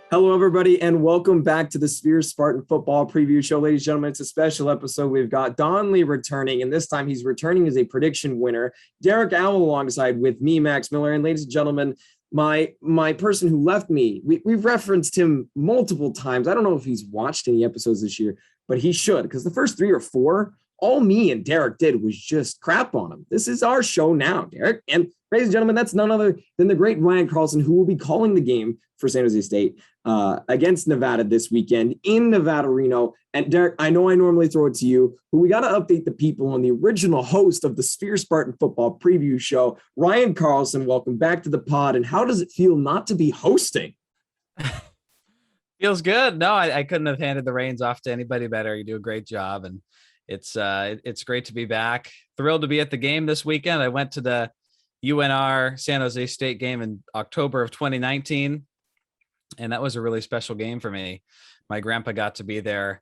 Hello, everybody, and welcome back to the Spartan football preview show. Ladies and gentlemen, it's a special episode. We've got Don Lee returning, and this time he's returning as a prediction winner. Derek Owl alongside with me, Max Miller. And ladies and gentlemen, my person who left me, we've referenced him multiple times. I don't know if he's watched any episodes this year, but he should, because the first 3 or 4, all me and Derek did was just crap on him. This is our show now, Derek. And ladies and gentlemen, that's none other than the great Ryan Carlson, who will be calling the game for San Jose State against Nevada this weekend in Nevada, Reno. And Derek, I know I normally throw it to you, but we got to update the people on the original host of the Spartan football preview show, Ryan Carlson. Welcome back to the pod. And how does it feel not to be hosting? Feels good. No, I couldn't have handed the reins off to anybody better. You do a great job. And it's great to be back. Thrilled to be at the game this weekend. I went to the UNR San Jose State game in October of 2019, and that was a really special game for me. My grandpa got to be there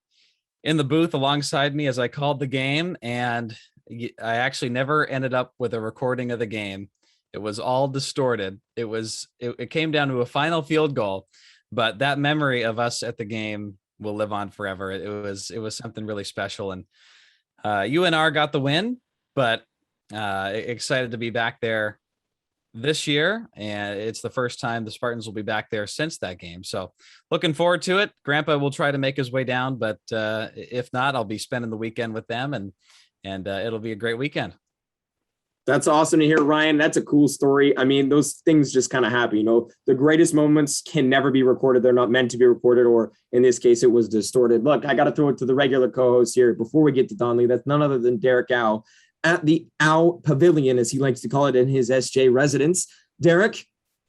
in the booth alongside me as I called the game, and I actually never ended up with a recording of the game. It was all distorted. It came down to a final field goal, but that memory of us at the game will live on forever. It was something really special, and UNR got the win, but excited to be back there this year. And it's the first time the Spartans will be back there since that game. So looking forward to it. Grandpa will try to make his way down, but if not, I'll be spending the weekend with them, and it'll be a great weekend. That's awesome to hear, Ryan. That's a cool story. I mean, those things just kind of happen. You know, the greatest moments can never be recorded. They're not meant to be recorded, or in this case, it was distorted. Look, I got to throw it to the regular co-host here before we get to Don Lee. That's none other than Derek Ow at the Ow Pavilion, as he likes to call it in his SJ residence. Derek,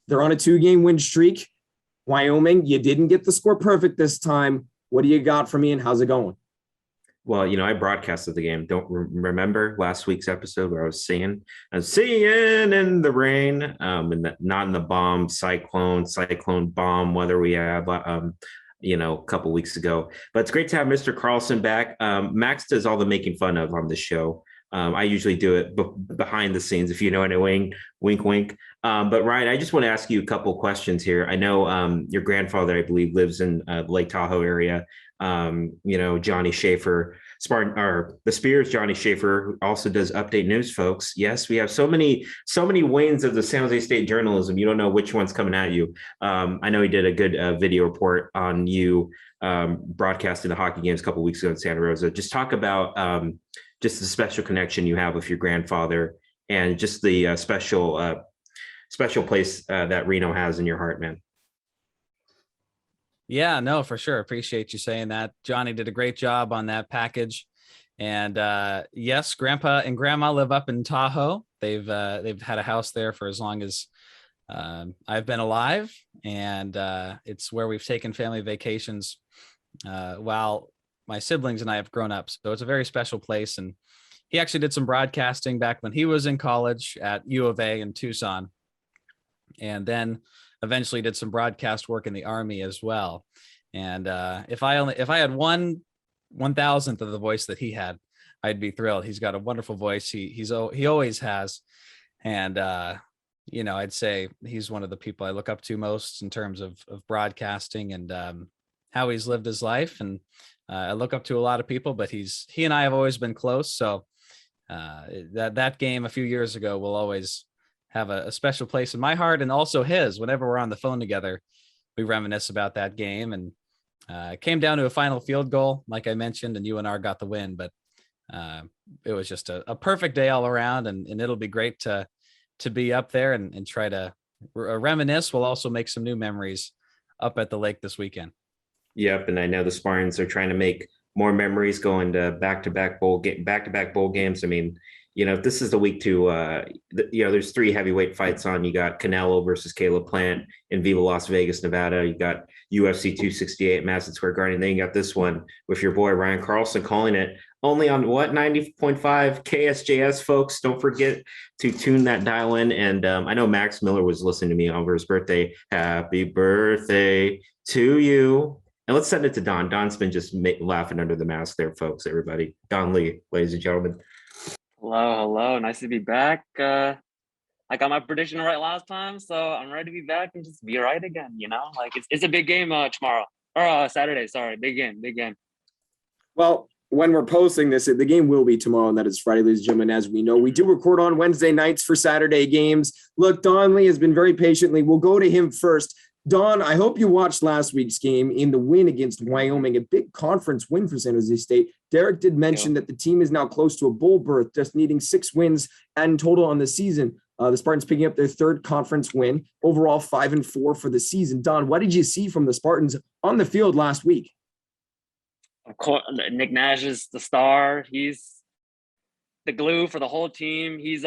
they're on a 2-game win streak. Wyoming, you didn't get the score perfect this time. What do you got for me, and how's it going? Well, I broadcasted the game. Don't remember last week's episode where I was seeing in the rain, and not in the bomb, cyclone bomb weather we had, a couple weeks ago. But it's great to have Mr. Carlson back. Max does all the making fun of on the show. I usually do it behind the scenes, if you know what I mean. Wink, wink. But Ryan, I just want to ask you a couple of questions here. I know your grandfather, I believe, lives in Lake Tahoe area. Johnny Schaefer, Spartan, or the Spears, Johnny Schaefer, who also does Update News, folks. Yes, we have so many wings of the San Jose State journalism. You don't know which one's coming at you. I know he did a good video report on you broadcasting the hockey games a couple of weeks ago in Santa Rosa. Just talk about just the special connection you have with your grandfather, and just the special place that Reno has in your heart, man. Yeah, no, for sure. Appreciate you saying that. Johnny did a great job on that package. And yes, Grandpa and Grandma live up in Tahoe. They've had a house there for as long as I've been alive. And it's where we've taken family vacations while my siblings and I have grown up. So it's a very special place. And he actually did some broadcasting back when he was in college at U of A in Tucson. And then eventually did some broadcast work in the Army as well. And if I had 1/1000th of the voice that he had, I'd be thrilled. He's got a wonderful voice. He always has. And I'd say he's one of the people I look up to most in terms of broadcasting and how he's lived his life. And I look up to a lot of people, but he and I have always been close. So that game a few years ago will always have a special place in my heart, and also his. Whenever we're on the phone together, we reminisce about that game. And it came down to a final field goal, like I mentioned, and UNR got the win. But it was just a perfect day all around, and it'll be great to be up there and try to reminisce. We'll also make some new memories up at the lake this weekend. Yep, and I know the Spartans are trying to make more memories, going to back-to-back bowl games. I mean, if this is the week to, there's 3 heavyweight fights on. You got Canelo versus Caleb Plant in Viva Las Vegas, Nevada. You got UFC 268 at Madison Square Garden. Then you got this one with your boy Ryan Carlson calling it only on 90.5 KSJS, folks. Don't forget to tune that dial in. And I know Max Miller was listening to me over his birthday. Happy birthday to you. And let's send it to Don. Don's been just laughing under the mask there, folks, everybody. Don Lee, ladies and gentlemen. Hello. Nice to be back. I got my prediction right last time, so I'm ready to be back and just be right again. Like it's a big game tomorrow or Saturday. Sorry, big game. Well, when we're posting this, the game will be tomorrow, and that is Friday, ladies and gentlemen. As we know, we do record on Wednesday nights for Saturday games. Look, Don Lee has been very patiently. We'll go to him first. Don, I hope you watched last week's game in the win against Wyoming, a big conference win for San Jose State. Derek did mention that the team is now close to a bowl berth, just needing 6 wins in total on the season. The Spartans picking up their 3rd conference win, overall 5-4 for the season. Don, what did you see from the Spartans on the field last week? Of course, Nick Nash is the star. He's the glue for the whole team. He's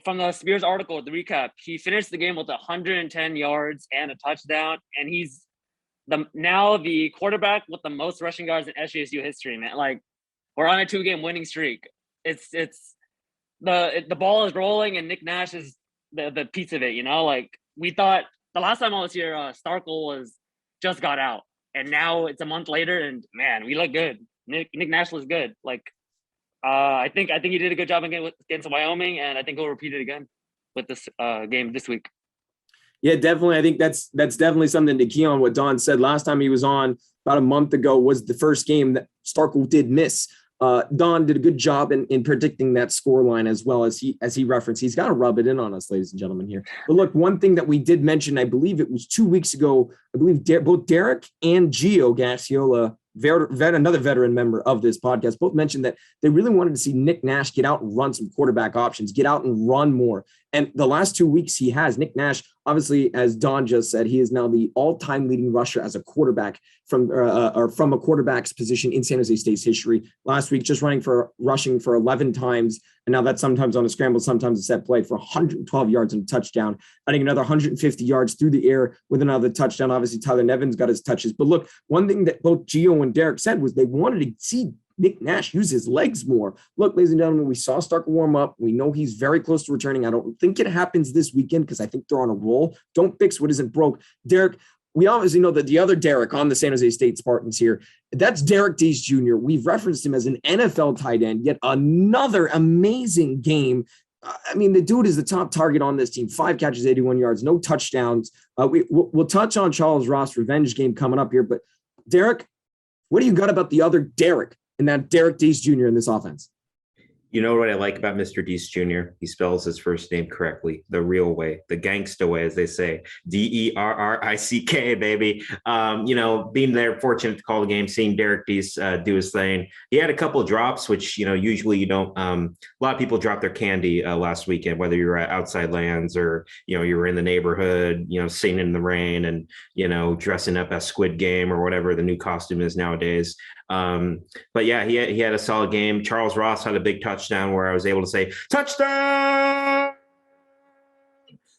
from the Spears article, the recap, he finished the game with 110 yards and a touchdown, and he's now the quarterback with the most rushing yards in SJSU history, man. Like, we're on a 2-game winning streak. It's the ball is rolling, and Nick Nash is the piece of it. Like, we thought the last time I was here, Starkel just got out. And now it's a month later, and man, we look good. Nick Nash looks good. Like, I think he did a good job against Wyoming, and I think he'll repeat it again with this game this week. Yeah, definitely. I think that's definitely something to key on. What Don said last time he was on about a month ago was the first game that Starkel did miss. Don did a good job in predicting that score line as well as he referenced. He's got to rub it in on us, ladies and gentlemen, here. But look, one thing that we did mention, I believe it was 2 weeks ago, I believe both Derek and Gio Gassiola, another veteran member of this podcast, both mentioned that they really wanted to see Nick Nash get out and run some quarterback options, get out and run more. And the last 2 weeks he has. Nick Nash, obviously, as Don just said, he is now the all-time leading rusher as a quarterback from a quarterback's position in San Jose State's history. Last week, just rushing for 11 times, and now that's sometimes on a scramble, sometimes a set play for 112 yards and a touchdown. Adding another 150 yards through the air with another touchdown. Obviously, Tyler Nevins got his touches. But look, one thing that both Gio and Derek said was they wanted to see Nick Nash use his legs more. Look, ladies and gentlemen, we saw Stark warm up. We know he's very close to returning. I don't think it happens this weekend because I think they're on a roll. Don't fix what isn't broke. Derek, we obviously know that the other Derek on the San Jose State Spartans here, that's Derek Deese Jr. We've referenced him as an NFL tight end, yet another amazing game. I mean, the dude is the top target on this team. 5 catches, 81 yards, no touchdowns. We'll touch on Charles Ross' revenge game coming up here, but Derek, what do you got about the other Derek and that Derek Deese Jr. in this offense? You know what I like about Mr. Deese Jr.? He spells his first name correctly, the real way, the gangsta way, as they say, Derrick, baby. Being there, fortunate to call the game, seeing Derek Deese do his thing. He had a couple of drops, which, usually you don't. A lot of people dropped their candy last weekend, whether you're at Outside Lands or, you were in the neighborhood, singing in the rain and, dressing up as Squid Game or whatever the new costume is nowadays. But yeah, he had a solid game. Charles Ross had a big touchdown where I was able to say, touchdown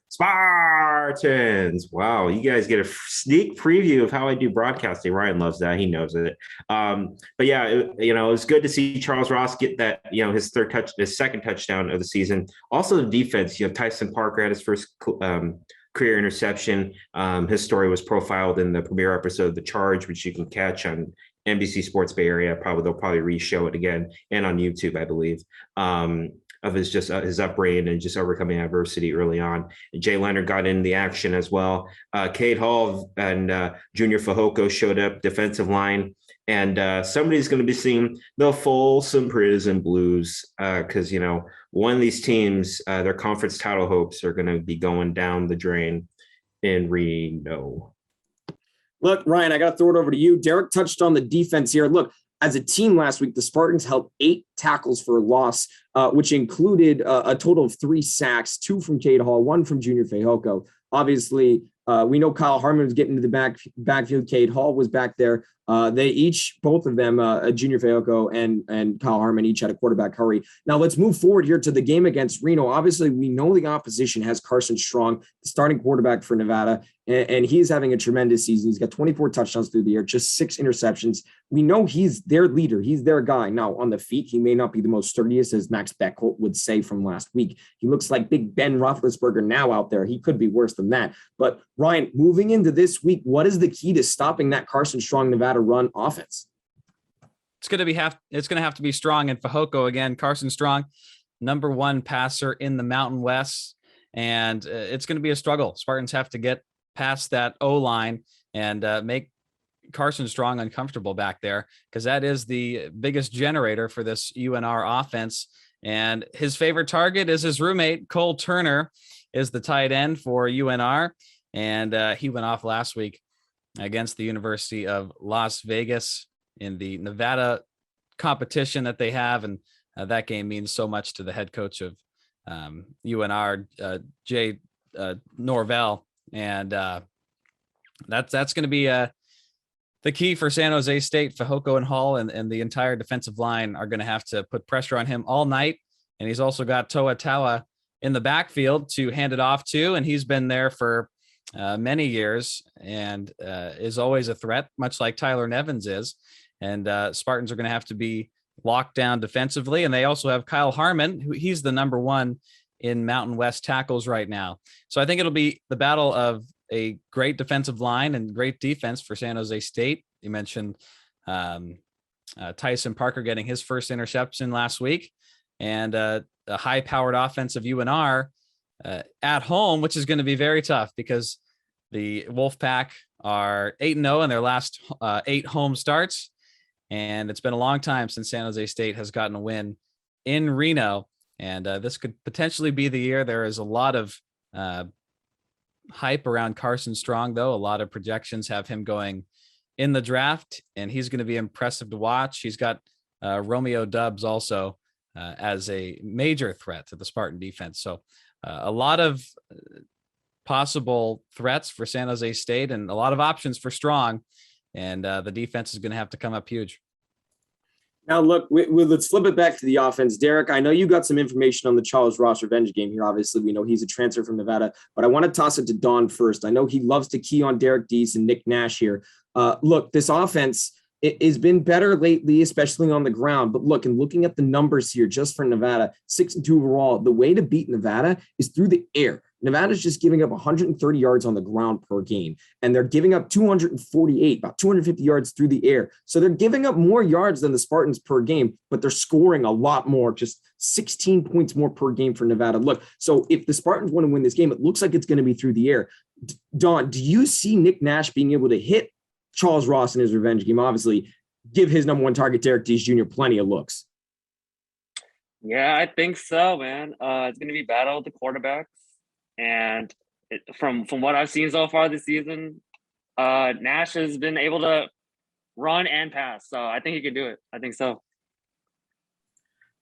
Spartans. Wow. You guys get a sneak preview of how I do broadcasting. Ryan loves that. He knows it. But yeah, it was good to see Charles Ross get that, his second touchdown of the season. Also the defense, Tyson Parker had his first, career interception. His story was profiled in the premiere episode of The Charge, which you can catch on NBC Sports Bay Area. They'll probably re-show it again and on YouTube, I believe, of his upbringing and just overcoming adversity early on. Jay Leonard got in the action as well. Cade Hall and Junior Fehoko showed up, defensive line. And somebody's going to be singing the Folsom Prison Blues because, one of these teams, their conference title hopes are going to be going down the drain in Reno. Look, Ryan, I got to throw it over to you. Derek touched on the defense here. Look, as a team last week, the Spartans held 8 tackles for a loss, which included a total of 3 sacks, 2 from Cade Hall, 1 from Junior Fehoko. Obviously, we know Kyle Harmon was getting to the backfield. Cade Hall was back there. Both of them, Junior Fehoko and Kyle Harmon, each had a quarterback hurry. Now let's move forward here to the game against Reno. Obviously, we know the opposition has Carson Strong, the starting quarterback for Nevada, and he's having a tremendous season. He's got 24 touchdowns through the air, just 6 interceptions. We know he's their leader. He's their guy. Now, on the feet, he may not be the most sturdiest, as Max Beckholt would say from last week. He looks like Big Ben Roethlisberger now out there. He could be worse than that. But, Ryan, moving into this week, what is the key to stopping that Carson Strong Nevada run offense? It's going to have to be Strong and Fehoko again. Carson Strong, number one passer in the Mountain West. And it's going to be a struggle. Spartans have to get past that O-line and make Carson Strong uncomfortable back there, because that is the biggest generator for this UNR offense. And his favorite target is his roommate, Cole Turner, is the tight end for UNR. And he went off last week against the University of Las Vegas in the Nevada competition that they have. And that game means so much to the head coach of UNR, Jay Norvell. And that's going to be the key for San Jose State. Fehoko and Hall and the entire defensive line are going to have to put pressure on him all night. And he's also got Toa Taua in the backfield to hand it off to. And he's been there for many years and is always a threat, much like Tyler Nevins is. And Spartans are going to have to be locked down defensively. And they also have Kyle Harmon, who he's the number one in Mountain West tackles right now. So I think it'll be the battle of a great defensive line and great defense for San Jose State. You mentioned Tyson Parker getting his first interception last week, and a high-powered offense of UNR at home, which is going to be very tough because the Wolfpack are 8-0 in their last 8 home starts, and it's been a long time since San Jose State has gotten a win in Reno, and this could potentially be the year. There is a lot of hype around Carson Strong, though. A lot of projections have him going in the draft, and he's going to be impressive to watch. He's got Romeo Dubs also as a major threat to the Spartan defense. So a lot of possible threats for San Jose State and a lot of options for Strong, and the defense is going to have to come up huge. Now, look, let's flip it back to the offense. Derek, I know you got some information on the Charles Ross revenge game here. Obviously, we know he's a transfer from Nevada, but I want to toss it to Don first. I know he loves to key on Derek Deese and Nick Nash here. Look, this offense has been better lately, especially on the ground. But look, and looking at the numbers here just for Nevada, 6-2 overall, the way to beat Nevada is through the air. Nevada's just giving up 130 yards on the ground per game, and they're giving up 248, about 250 yards through the air. So they're giving up more yards than the Spartans per game, but they're scoring a lot more, just 16 points more per game for Nevada. Look, so if the Spartans want to win this game, it looks like it's going to be through the air. Don, do you see Nick Nash being able to hit Charles Ross in his revenge game? Obviously, give his number one target, Derek Deese Jr., plenty of looks. Yeah, I think so, man. It's going to be battle with the quarterbacks. And from what I've seen so far this season, Nash has been able to run and pass. So I think he can do it. I think so.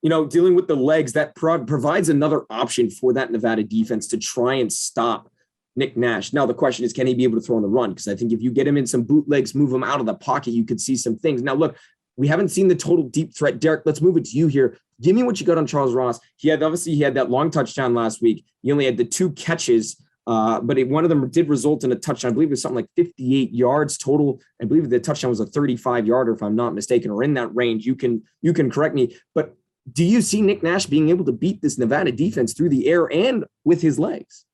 You know, dealing with the legs, that provides another option for that Nevada defense to try and stop Nick Nash. Now, the question is, can he be able to throw on the run? Because I think if you get him in some bootlegs, move him out of the pocket, you could see some things. Now, look, we haven't seen the total deep threat. Derek, let's move it to you here. Give me what you got on Charles Ross. He had that long touchdown last week. He only had the 2 catches, but one of them did result in a touchdown. I believe it was something like 58 yards total. I believe the touchdown was a 35-yarder, if I'm not mistaken, or in that range. You can correct me. But do you see Nick Nash being able to beat this Nevada defense through the air and with his legs?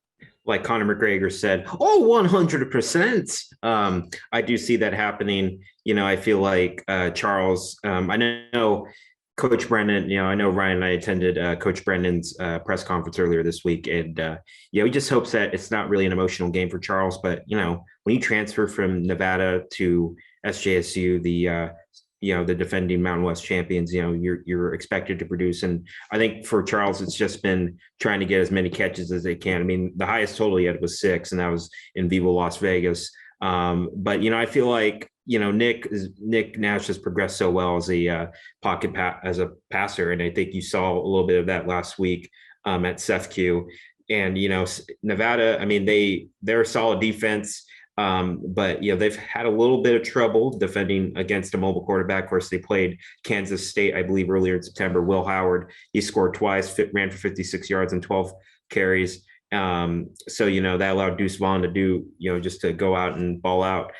Like Conor McGregor said, 100%. I do see that happening. You know, I feel like Charles, I know Coach Brendan, I know Ryan and I attended Coach Brendan's press conference earlier this week. And, he just hopes that it's not really an emotional game for Charles. But, when you transfer from Nevada to SJSU, the defending Mountain West champions, you're expected to produce. And I think for Charles, it's just been trying to get as many catches as they can. I mean, the highest total he had was 6, and that was in Viva Las Vegas. But, I feel like, Nick Nash has progressed so well as a as a passer. And I think you saw a little bit of that last week at SEFQ. And, Nevada, I mean, they're a solid defense. But they've had a little bit of trouble defending against a mobile quarterback. Of course, they played Kansas State, I believe, earlier in September. Will Howard, he scored twice, ran for 56 yards and 12 carries. So that allowed Deuce Vaughn to do, just to go out and ball out.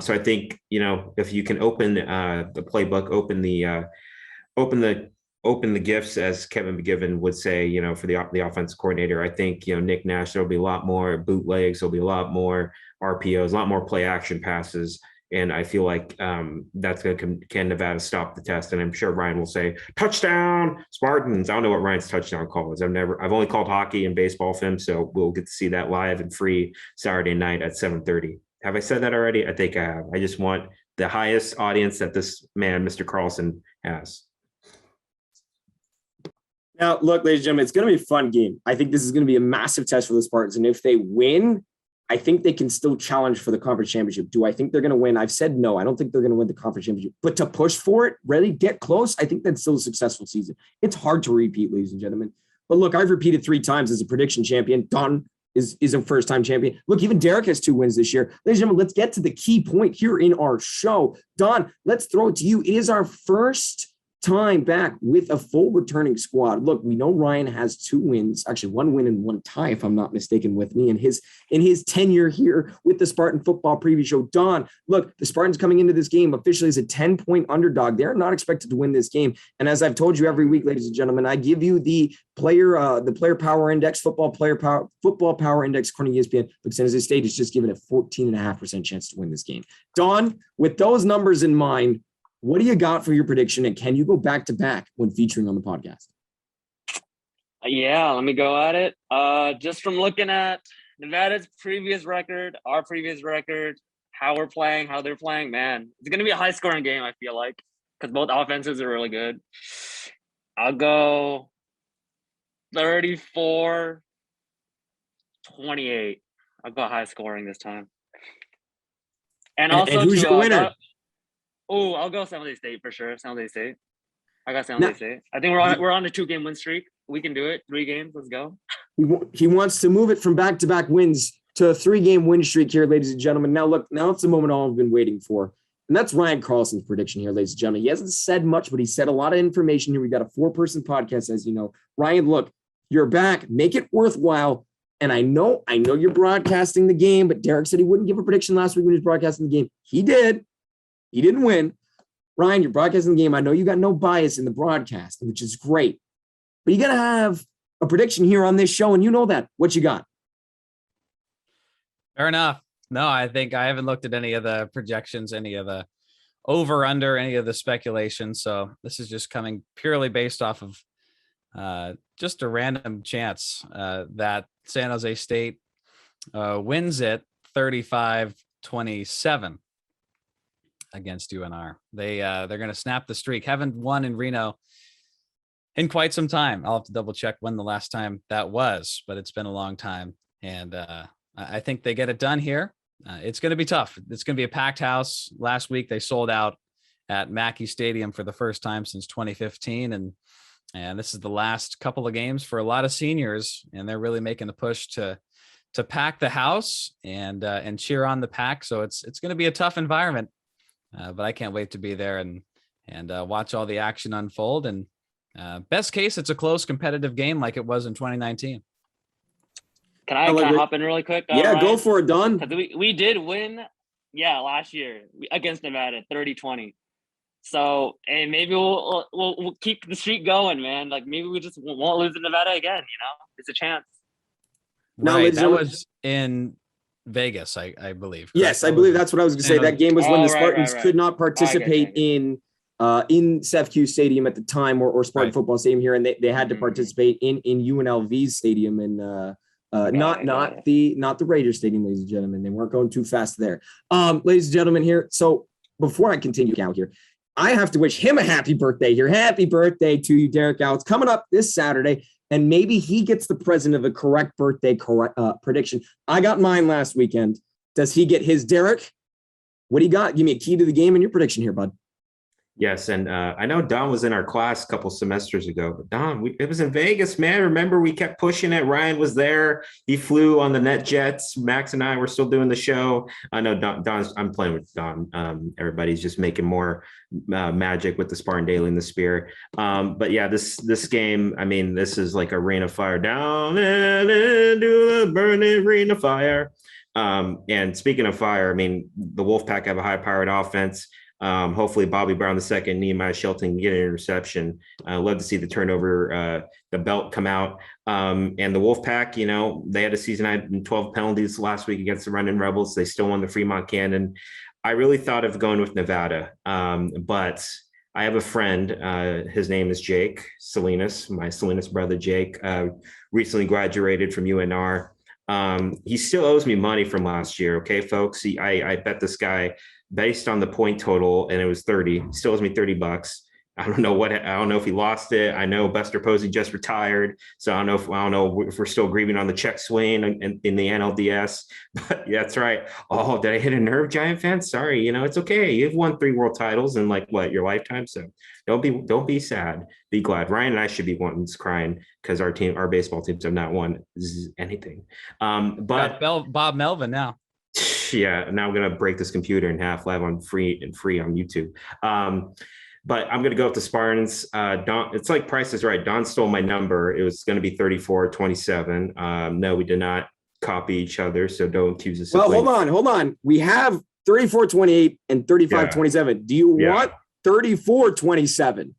So I think, if you can open the playbook, open the gifts, as Kevin McGivern would say, for the offensive coordinator. I think, Nick Nash, there'll be a lot more bootlegs. There'll be a lot more RPOs, a lot more play action passes. And I feel like that's going to can Nevada stop the test? And I'm sure Ryan will say, touchdown, Spartans. I don't know what Ryan's touchdown call is. I've only called hockey and baseball for him, so we'll get to see that live and free Saturday night at 7:30. Have I said that already? I think I have. I just want the highest audience that this man, Mr. Carlson, has. Now, look, ladies and gentlemen, it's going to be a fun game. I think this is going to be a massive test for the Spartans. And if they win, I think they can still challenge for the conference championship. Do I think they're going to win? I've said no. I don't think they're going to win the conference championship. But to push for it, really get close, I think that's still a successful season. It's hard to repeat, ladies and gentlemen. But look, I've repeated 3 times as a prediction champion. Don is a first-time champion. Look, even Derrick has 2 wins this year. Ladies and gentlemen, let's get to the key point here in our show. Don, let's throw it to you. It is our first time back with a full returning squad. Look, we know Ryan has 2 wins, actually 1 win and 1 tie, if I'm not mistaken, with me in his tenure here with the Spartan Football Preview Show. Don, look, the Spartans coming into this game officially as a 10-point underdog. They're not expected to win this game. And as I've told you every week, ladies and gentlemen, I give you the player power index, football power index according to ESPN. Look, San Jose State is just given a 14.5% chance to win this game. Don, with those numbers in mind, what do you got for your prediction, and can you go back to back when featuring on the podcast? Yeah, let me go at it. Just from looking at Nevada's previous record, our previous record, how we're playing, how they're playing, man, it's going to be a high-scoring game, I feel like, because both offenses are really good. I'll go 34-28. I'll go high-scoring this time. And also, who's your winner? I'll go San Jose State for sure. San Jose State. I got San Jose State. I think we're on a 2-game win streak. We can do it. 3 games. Let's go. He wants to move it from back-to-back wins to a 3-game win streak here, ladies and gentlemen. Now it's the moment all I've been waiting for. And that's Ryan Carlson's prediction here, ladies and gentlemen. He hasn't said much, but he said a lot of information here. We got a 4-person podcast, as you know. Ryan, look, you're back. Make it worthwhile. And I know you're broadcasting the game, but Derrick said he wouldn't give a prediction last week when he was broadcasting the game. He did. He didn't win. Ryan, you're broadcasting the game. I know you got no bias in the broadcast, which is great. But you got to have a prediction here on this show, and you know that. What you got? Fair enough. No, I think I haven't looked at any of the projections, any of the over, under, any of the speculation. So this is just coming purely based off of just a random chance that San Jose State wins it 35-27. Against UNR. They're going to snap the streak. Haven't won in Reno in quite some time. I'll have to double check when the last time that was, but it's been a long time. And I think they get it done here. It's going to be tough. It's going to be a packed house. Last week they sold out at Mackey Stadium for the first time since 2015. And this is the last couple of games for a lot of seniors. And they're really making a push to pack the house and cheer on the pack. So it's going to be a tough environment. But I can't wait to be there and watch all the action unfold. And best case, it's a close competitive game like it was in 2019. Can I hop in really quick? Yeah, Ryan? go for it, Don. We did win, last year against Nevada, 30-20. So, and maybe we'll keep the streak going, man. Like maybe we just won't lose to Nevada again. It's a chance. Right, that was in Vegas, I believe. Correct? Yes, I believe that's what I was going to say. That game was when the Spartans could not participate in CEFQ Stadium at the time, or Spartan Football Stadium here, and they had to participate in UNLV's stadium, and not the Raiders Stadium, ladies and gentlemen. They weren't going too fast there. Ladies and gentlemen, here. So before I continue out here, I have to wish him a happy birthday here. Happy birthday to you, Derrick Al. It's coming up this Saturday. And maybe he gets the present of a correct birthday prediction. I got mine last weekend. Does he get his, Derrick? What do you got? Give me a key to the game and your prediction here, bud. Yes, and I know Don was in our class a couple semesters ago, but Don, it was in Vegas, man. Remember, we kept pushing it. Ryan was there. He flew on the net jets. Max and I were still doing the show. I know I'm playing with Don. Everybody's just making more magic with the Spartan Daily and the Spear. But yeah, this game, I mean, this is like a rain of fire down into the burning rain of fire. And speaking of fire, I mean, the Wolfpack have a high-powered offense. Hopefully Bobby Brown II, Nehemiah Shelton get an interception. Love to see the turnover, the belt come out. And the Wolfpack, they had a season high 12 penalties last week against the Running Rebels. They still won the Fremont Cannon. I really thought of going with Nevada, but I have a friend. His name is Jake Salinas, my Salinas brother, Jake, recently graduated from UNR. He still owes me money from last year. Okay, folks. I bet this guy based on the point total, and it was 30. He still owes me $30. I don't know if he lost it. I know Buster Posey just retired, so I don't know if we're still grieving on the check swing in the NLDS. But yeah, that's right. Oh, did I hit a nerve, Giant fans? Sorry, it's okay. You've won 3 world titles in your lifetime, so don't be sad. Be glad. Ryan and I should be ones crying because our baseball teams have not won anything. But Bob Melvin now. Yeah, now I'm gonna break this computer in half live on free on YouTube. But I'm going to go with the Spartans. It's like Price is Right. Don stole my number. It was going to be 34-27. No, we did not copy each other, so don't accuse us. Well, hold on. We have 34-28 and 35-27. Yeah. Do you want 34-27?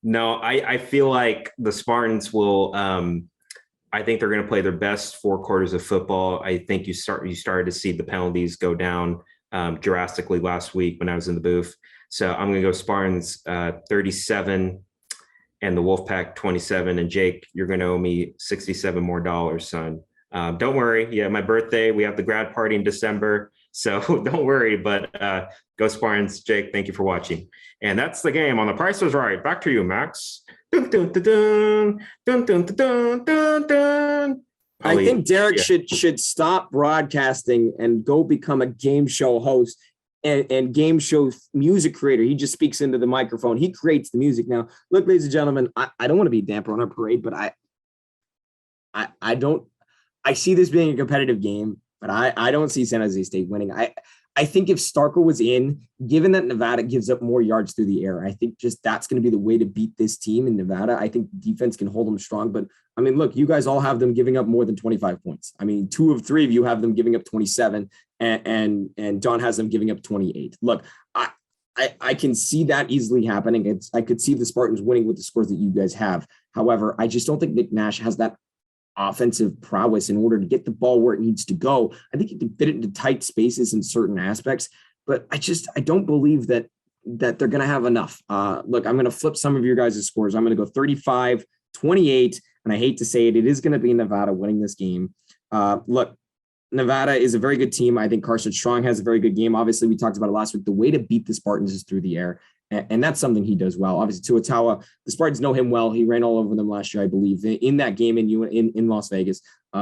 No, I feel like the Spartans will. I think they're going to play their best 4 quarters of football. I think you started to see the penalties go down drastically last week when I was in the booth. So I'm going to go Spartans 37 and the Wolfpack 27. And Jake, you're going to owe me $67 more, son. Don't worry. Yeah, my birthday. We have the grad party in December. So don't worry. But go Spartans. Jake, thank you for watching. And that's the game on The Price is Right. Back to you, Max. Dun, dun, dun, dun, dun, dun, dun, dun, dun. I think Derrick should stop broadcasting and go become a game show host. And game show music creator. He just speaks into the microphone. He creates the music. Now, look, ladies and gentlemen, I don't want to be a damper on our parade, but I see this being a competitive game, but I don't see San Jose State winning. I think if Starkel was in, given that Nevada gives up more yards through the air, I think just that's going to be the way to beat this team in Nevada. I think defense can hold them strong, but I mean, look, you guys all have them giving up more than 25 points. I mean, 2 of 3 of you have them giving up 27 and Don has them giving up 28. Look, I can see that easily happening. I could see the Spartans winning with the scores that you guys have. However, I just don't think Nick Nash has that offensive prowess in order to get the ball where it needs to go. I think he can fit it into tight spaces in certain aspects, but I don't believe that they're going to have enough. Look, I'm going to flip some of your guys' scores. I'm going to go 35-28, and I hate to say it, it is going to be Nevada winning this game. Look, Nevada is a very good team. I think Carson Strong has a very good game. Obviously, we talked about it last week. The way to beat the Spartans is through the air, and that's something he does well. Obviously, Tuatawa, the Spartans know him well. He ran all over them last year, I believe, in that game in Las Vegas.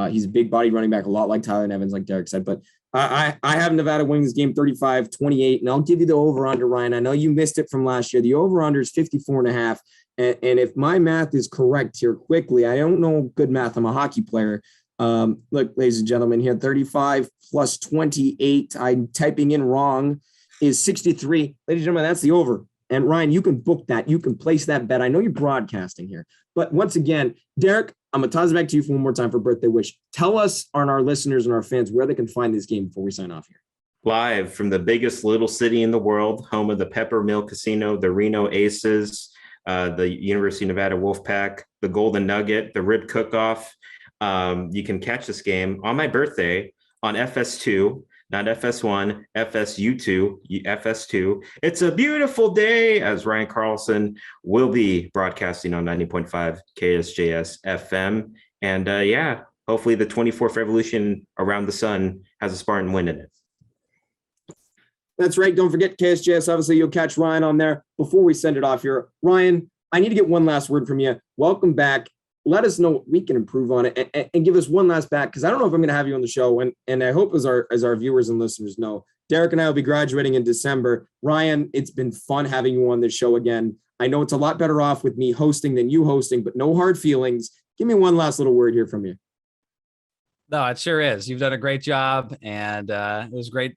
He's a big body running back, a lot like Tyler Evans, like Derrick said. But I have Nevada winning this game 35-28, and I'll give you the over-under, Ryan. I know you missed it from last year. The over-under is 54.5, and if my math is correct here quickly, I don't know good math. I'm a hockey player. Look, ladies and gentlemen, here 35 plus 28. I'm typing in wrong is 63. Ladies and gentlemen, that's the over. And Ryan, you can book that. You can place that bet. I know you're broadcasting here, but once again, Derrick, I'm going to toss it back to you for one more time for birthday wish. Tell us on our listeners and our fans where they can find this game before we sign off here. Live from the biggest little city in the world, home of the Pepper Mill Casino, the Reno Aces, the University of Nevada Wolfpack, the Golden Nugget, the Rib Cook-Off. You can catch this game on my birthday on FS2, not FS1, FSU2, FS2. It's a beautiful day, as Ryan Carlson will be broadcasting on 90.5 KSJS FM. And hopefully the 24th revolution around the sun has a Spartan win in it. That's right. Don't forget KSJS. Obviously, you'll catch Ryan on there. Before we send it off here, Ryan, I need to get one last word from you. Welcome back. Let us know what we can improve on it and give us one last back, because I don't know if I'm going to have you on the show. And I hope as our viewers and listeners know, Derrick and I will be graduating in December. Ryan, it's been fun having you on this show again. I know it's a lot better off with me hosting than you hosting, but no hard feelings. Give me one last little word here from you. No, it sure is. You've done a great job, and it was great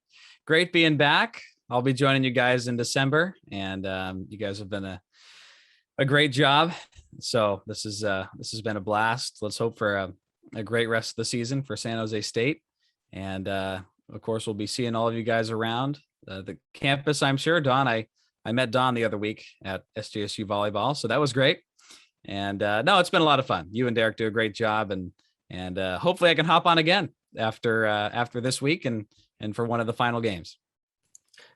being back. I'll be joining you guys in December, and you guys have been a great job. So this has been a blast. Let's hope for a great rest of the season for San Jose State. And of course, we'll be seeing all of you guys around the campus, I'm sure. Don, I met Don the other week at SJSU volleyball, so that was great. And no, it's been a lot of fun. You and Derrick do a great job, and hopefully I can hop on again after this week and for one of the final games.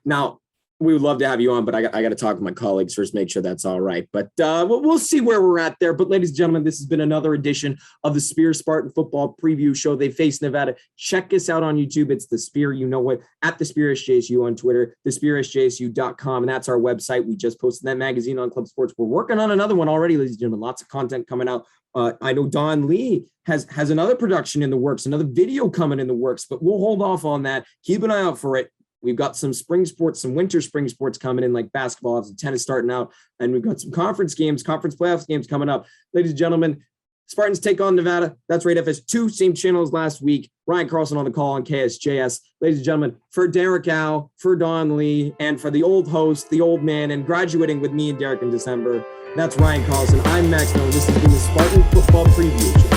Now, we would love to have you on, but I got to talk with my colleagues first, make sure that's all right. But we'll see where we're at there. But ladies and gentlemen, this has been another edition of the Spear Spartan Football Preview Show. They face Nevada. Check us out on YouTube. It's the Spear, you know what, at the Spear SJSU on Twitter, thespearsjsu.com. And that's our website. We just posted that magazine on Club Sports. We're working on another one already, ladies and gentlemen. Lots of content coming out. I know Don Lee has another production in the works, another video coming in the works, but we'll hold off on that. Keep an eye out for it. We've got some spring sports, some winter spring sports coming in, like basketball, some tennis starting out, and we've got some conference playoffs games coming up. Ladies and gentlemen, Spartans take on Nevada. That's right, FS2, same channels last week. Ryan Carlson on the call on KSJS. Ladies and gentlemen, for Derrick Al, for Don Lee, and for the old host, the old man, and graduating with me and Derrick in December, that's Ryan Carlson. I'm Max Miller. This has been the Spartan Football Preview Show.